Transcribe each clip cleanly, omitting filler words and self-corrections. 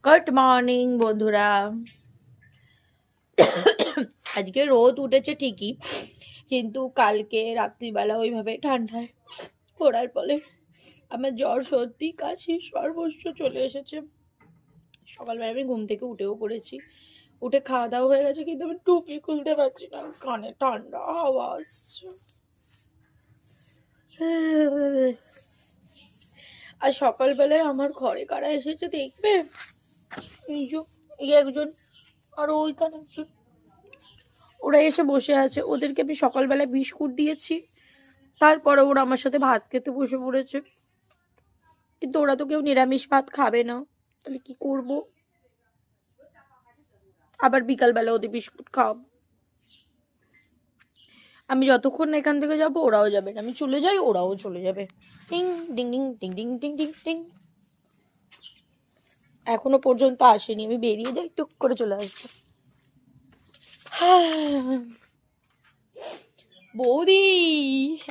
Good morning বন্ধুরা। আজকে রোদ উঠেছে ঠিকই, কিন্তু কালকে রাত্রিবেলা ওইভাবে ঠান্ডায় পড়ার ফলে আমার জ্বর সর্দি কাশি সর্বস্ব চলে এসেছে। সকালবেলা আমি ঘুম থেকে উঠেও পড়েছি, উঠে খাওয়া দাওয়া হয়ে গেছে, কিন্তু আমি টুপি খুলতে পারছি না, কানে ঠান্ডা হাওয়া আসছে। আর সকালবেলায় আমার ঘরে কারা এসেছে দেখবে, এই একজন আর ওইখানে একজন, ওরা এসে বসে আছে। ওদেরকে আমি সকালবেলায় বিস্কুট দিয়েছি, তারপরে ওরা আমার সাথে ভাত খেতে বসে পড়েছে, কিন্তু ওরা তো কেউ নিরামিষ ভাত খাবে না, তাহলে কি করব? আবার বিকালবেলা ওদের বিস্কুট খাওয়াবো। আমি যতক্ষণ না এখান থেকে যাবো ওরাও যাবে না, আমি চলে যাই ওরাও চলে যাবে। টিং ডিং ডিং টিং ডিং টিং টিং টিং। এখনো পর্যন্ত আসেনি, আমি বেরিয়ে যাই টুক করে চলে আসবো। বৌদি,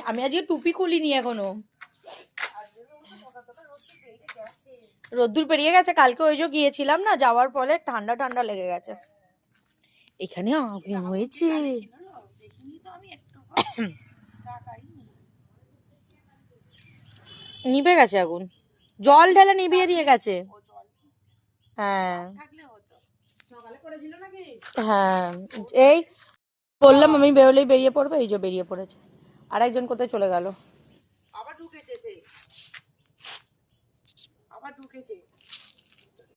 আমি আজকে টুপি খুলিনি এখনো। রোদ্দুর পেরিয়ে গেছে, কালকে ওই যে গিয়েছিলাম না, যাওয়ার পরে ঠান্ডা ঠান্ডা লেগে গেছে। এখানে আগুন হয়েছে। নিভে গেছে আগুন, জল ঢেলে নিভিয়ে দিয়ে গেছে। হ্যাঁ হ্যাঁ, এই বললাম আমি বেরোলেই বেরিয়ে পড়বো, এই যে বেরিয়ে পড়েছে। আর একজন কোথায় চলে গেল? আবার ঢুকেছে।